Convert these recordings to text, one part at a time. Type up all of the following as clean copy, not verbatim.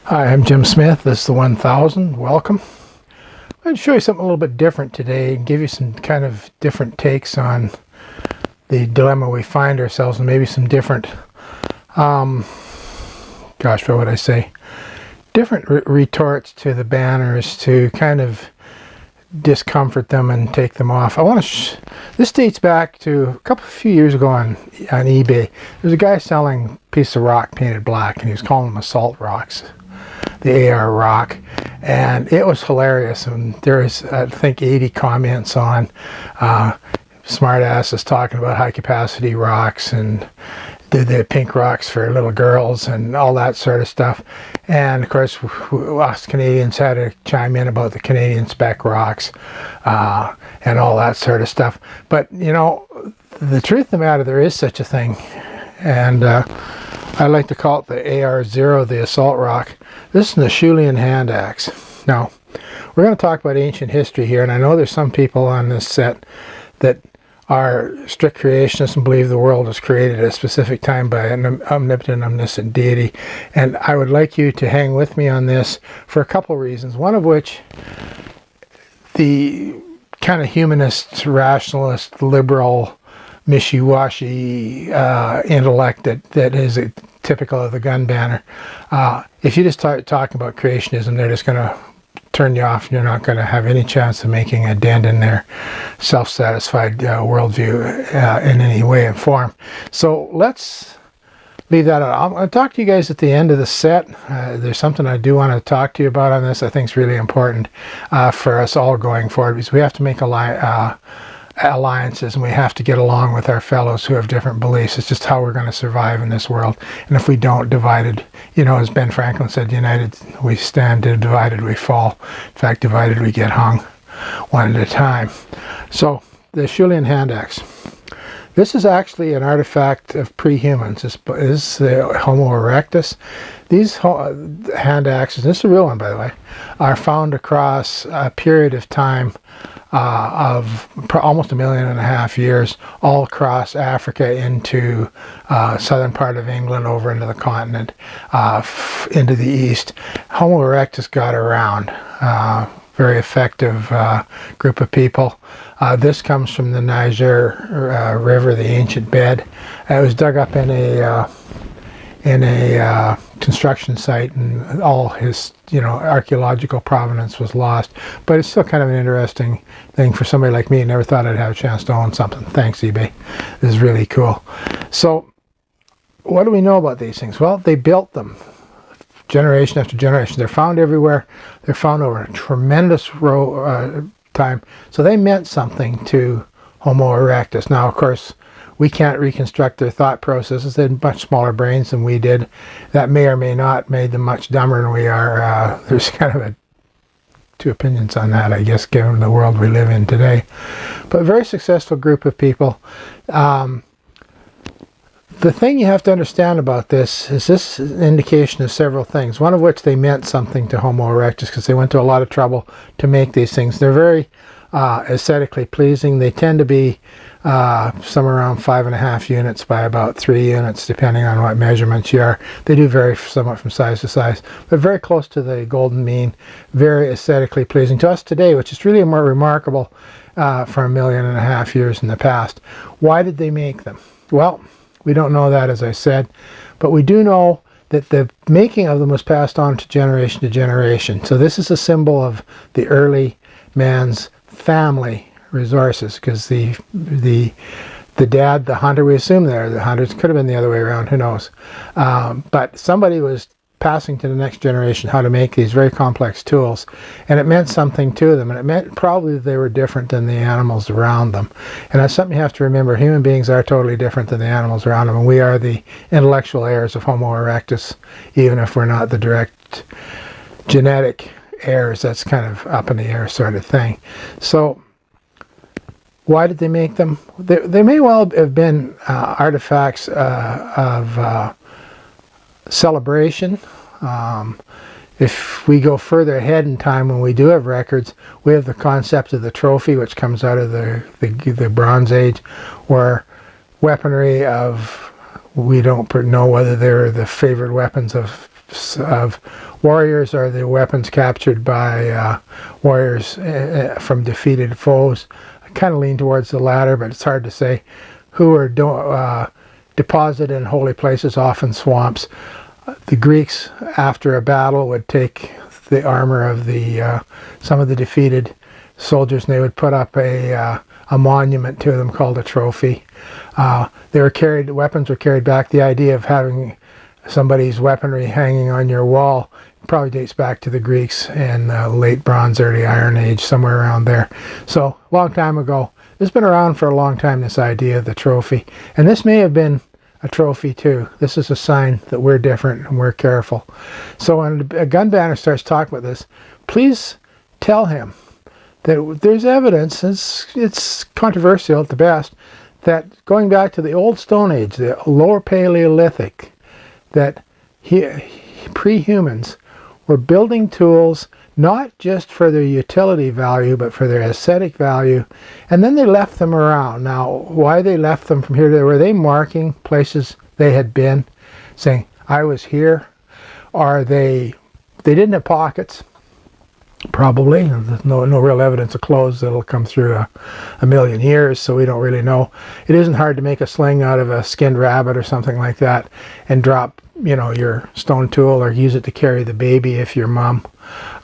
Hi, I'm Jim Smith. This is the 1000. Welcome. I'm going to show you something a little bit different today and give you some kind of different takes on the dilemma we find ourselves and maybe some different, what would I say? Different retorts to the banners to kind of discomfort them and take them off. I want to. This dates back to a few years ago on eBay. There's a guy selling a piece of rock painted black, and he was calling them assault rocks, the AR rock, and it was hilarious. And there's I think 80 comments on smartasses talking about high capacity rocks and the pink rocks for little girls and all that sort of stuff. And of course us Canadians had to chime in about the Canadian spec rocks and all that sort of stuff. But you know, the truth of the matter, there is such a thing, and I like to call it the AR0, the assault rock. This is an Acheulean Hand Axe. Now we're going to talk about ancient history here, and I know there's some people on this set that are strict creationists and believe the world was created at a specific time by an omnipotent, omniscient deity. And I would like you to hang with me on this for a couple of reasons. One of which, the kind of humanist, rationalist, liberal, wishy-washy intellect that is typical of the gun banner. If you just start talking about creationism, they're just going to turn you off, and you're not going to have any chance of making a dent in their self-satisfied worldview in any way and form. So let's leave that out. I'm going to talk to you guys at the end of the set. There's something I do want to talk to you about on this. I think it's really important for us all going forward, because we have to make alliances, and we have to get along with our fellows who have different beliefs. It's just how we're going to survive in this world. And if we don't, divided, you know, as Ben Franklin said, united we stand, divided we fall. In fact, divided we get hung, one at a time. So the Acheulean Hand Axe. This is actually an artifact of pre-humans. This is the Homo-Erectus. These hand axes, this is a real one by the way, are found across a period of time of almost 1.5 million years, all across Africa into southern part of England, over into the continent, into the east. Homo erectus got around. Very effective group of people. This comes from the Niger River, the ancient bed. It was dug up in a construction site, and all his, you know, archaeological provenance was lost. But it's still kind of an interesting thing for somebody like me. Never thought I'd have a chance to own something. Thanks, eBay. This is really cool. So what do we know about these things? Well, they built them generation after generation. They're found everywhere. They're found over a tremendous time. So they meant something to Homo erectus. Now, of course, we can't reconstruct their thought processes. They had much smaller brains than we did. That may or may not made them much dumber than we are. There's kind of two opinions on that, I guess, given the world we live in today. But a very successful group of people. The thing you have to understand about this is an indication of several things, one of which they meant something to Homo erectus, because they went to a lot of trouble to make these things. They're very aesthetically pleasing. They tend to be somewhere around 5.5 units by about 3 units, depending on what measurements you are. They do vary somewhat from size to size, but very close to the golden mean, very aesthetically pleasing to us today, which is really more remarkable for 1.5 million years in the past. Why did they make them? Well, we don't know that, as I said, but we do know that the making of them was passed on to generation. So this is a symbol of the early man's family resources, because the dad, the hunter, we assume there, the hunters, could have been the other way around, who knows. But somebody was passing to the next generation how to make these very complex tools, and it meant something to them, and it meant probably that they were different than the animals around them. And that's something you have to remember. Human beings are totally different than the animals around them, and we are the intellectual heirs of Homo erectus, even if we're not the direct genetic heirs. That's kind of up in the air sort of thing. So why did they make them? They may well have been artifacts of celebration. If we go further ahead in time, when we do have records, we have the concept of the trophy, which comes out of the Bronze Age, where weaponry of, we don't know whether they're the favorite weapons of of warriors or the weapons captured by warriors from defeated foes. I kind of lean towards the latter, but it's hard to say. Who are deposited in holy places, often swamps. The Greeks, after a battle, would take the armor of some of the defeated soldiers, and they would put up a monument to them called a trophy. Weapons were carried back. The idea of having somebody's weaponry hanging on your wall probably dates back to the Greeks in late Bronze, early Iron Age, somewhere around there. So, a long time ago. This has been around for a long time, this idea of the trophy. And this may have been a trophy too. This is a sign that we're different and we're careful. So when a gun banner starts talking about this, please tell him that there's evidence, it's controversial at the best, that going back to the old Stone Age, the lower Paleolithic, that pre-humans were building tools not just for their utility value, but for their aesthetic value. And then they left them around. Now, why they left them from here to there? Were they marking places they had been, saying, I was here? Or they didn't have pockets, probably. There's no real evidence of clothes that'll come through a million years, so we don't really know. It isn't hard to make a sling out of a skinned rabbit or something like that and drop, your stone tool, or use it to carry the baby if you're mom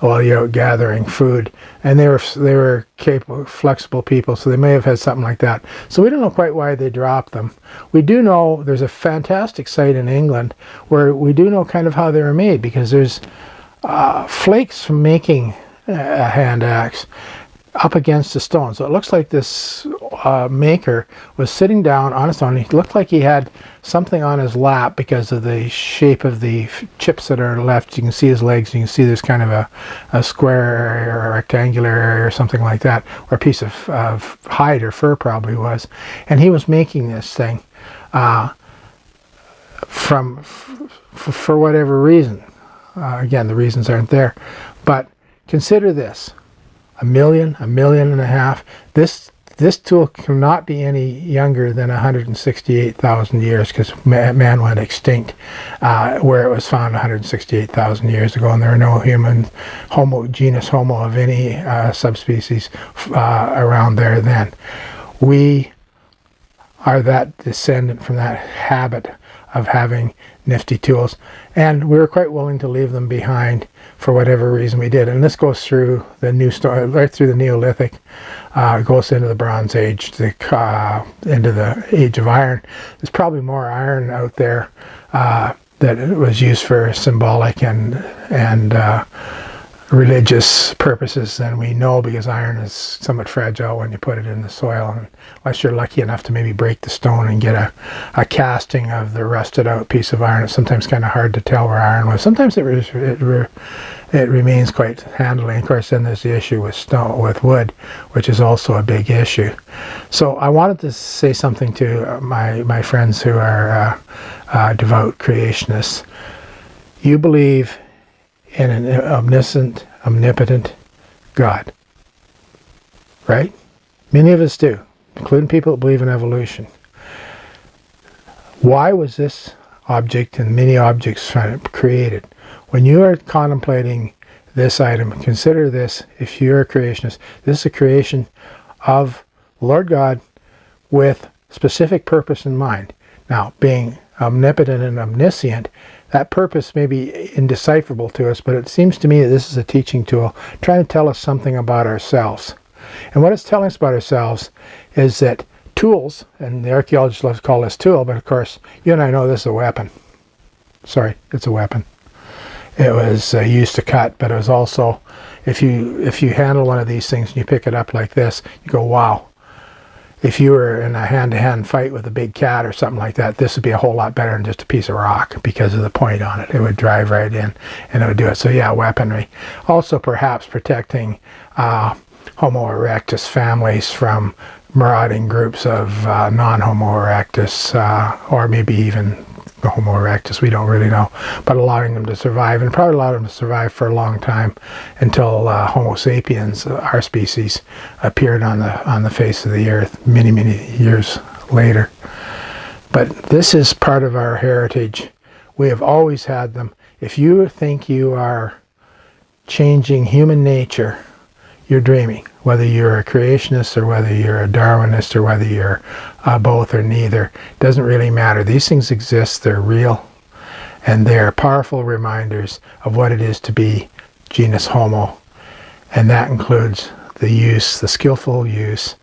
while you're out gathering food. And they were capable, flexible people, so they may have had something like that. So we don't know quite why they dropped them. We do know there's a fantastic site in England where we do know kind of how they were made, because there's flakes from making a hand axe up against the stone. So it looks like this maker was sitting down on a stone. He looked like he had something on his lap because of the shape of the chips that are left. You can see his legs. You can see there's kind of a square area or a rectangular area or something like that, or a piece of hide or fur probably was. And he was making this thing for whatever reason. Again, the reasons aren't there. But consider this. $1 million, $1.5 million. This tool cannot be any younger than 168,000 years, because man went extinct where it was found 168,000 years ago, and there are no human genus Homo of any subspecies around there then. We are that descendant from that habit of having nifty tools, and we were quite willing to leave them behind for whatever reason we did. And this goes through the right through the Neolithic, goes into the Bronze Age, into the Age of Iron. There's probably more iron out there that was used for symbolic and religious purposes than we know, because iron is somewhat fragile when you put it in the soil, and unless you're lucky enough to maybe break the stone and get a casting of the rusted out piece of iron, it's sometimes kind of hard to tell where iron was. Sometimes it remains quite handily. Of course, then there's the issue with wood, which is also a big issue. So I wanted to say something to my friends who are devout creationists. You believe in an omniscient, omnipotent God, right? Many of us do, including people that believe in evolution. Why was this object and many objects created? When you are contemplating this item, consider this. If you're a creationist, this is a creation of Lord God with specific purpose in mind. Now, being omnipotent and omniscient, that purpose may be indecipherable to us, but it seems to me that this is a teaching tool trying to tell us something about ourselves. And what it's telling us about ourselves is that tools, and the archaeologists love to call this tool, but of course you and I know this is a weapon. Sorry, it's a weapon. It was used to cut, but it was also, if you handle one of these things and you pick it up like this, you go, wow. If you were in a hand-to-hand fight with a big cat or something like that, this would be a whole lot better than just a piece of rock because of the point on it. It would drive right in and it would do it. So yeah, weaponry. Also perhaps protecting Homo-Erectus families from marauding groups of non-Homo-Erectus, or maybe even the Homo-Erectus, we don't really know, but allowing them to survive, and probably allowed them to survive for a long time until Homo sapiens, our species, appeared on the face of the earth many, many years later. But this is part of our heritage. We have always had them. If you think you are changing human nature, you're dreaming. Whether you're a creationist or whether you're a Darwinist or whether you're both or neither, doesn't really matter. These things exist, they're real, and they're powerful reminders of what it is to be genus Homo. And that includes the skillful use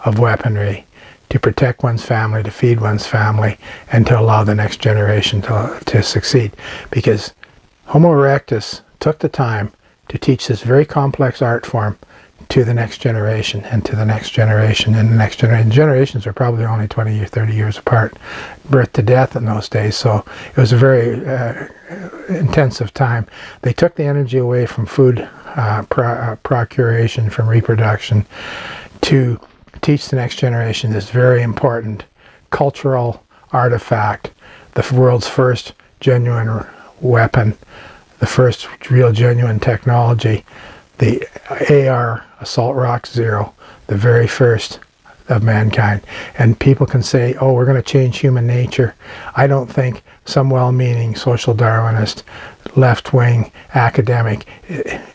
of weaponry to protect one's family, to feed one's family, and to allow the next generation to succeed. Because Homo erectus took the time to teach this very complex art form to the next generation and to the next generation and the next generation. Generations are probably only 20 or 30 years apart, birth to death in those days, so it was a very intensive time. They took the energy away from food procuration, from reproduction, to teach the next generation this very important cultural artifact, the world's first genuine weapon, the first real genuine technology, the AR Assault Rock Zero, the very first of mankind. And people can say, oh, we're going to change human nature. I don't think some well-meaning social Darwinist, left-wing academic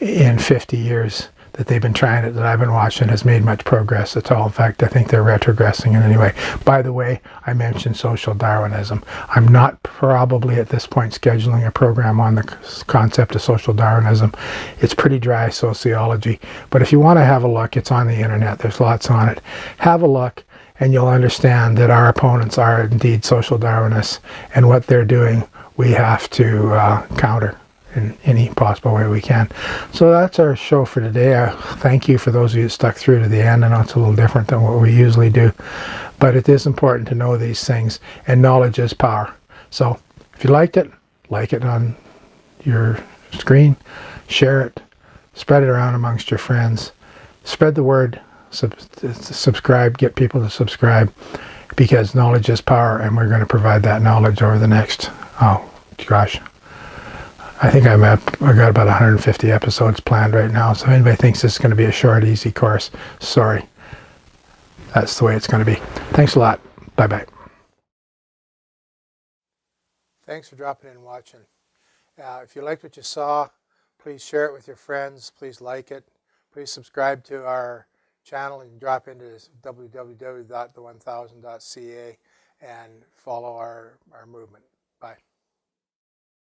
in 50 years that they've been trying it, that I've been watching, has made much progress at all. In fact, I think they're retrogressing in any way. By the way, I mentioned social Darwinism. I'm not probably at this point scheduling a program on the concept of social Darwinism. It's pretty dry sociology. But if you want to have a look, it's on the internet. There's lots on it. Have a look, and you'll understand that our opponents are indeed social Darwinists, and what they're doing we have to counter in any possible way we can. So that's our show for today. Thank you for those of you that stuck through to the end. I know it's a little different than what we usually do, but it is important to know these things, and knowledge is power. So if you liked it, like it on your screen, share it, spread it around amongst your friends, spread the word, subscribe, get people to subscribe, because knowledge is power, and we're going to provide that knowledge over the next, oh gosh, I think I got about 150 episodes planned right now, so if anybody thinks this is going to be a short, easy course, sorry. That's the way it's going to be. Thanks a lot. Bye-bye. Thanks for dropping in and watching. If you liked what you saw, please share it with your friends. Please like it. Please subscribe to our channel and drop into www.the1000.ca and follow our movement. Bye.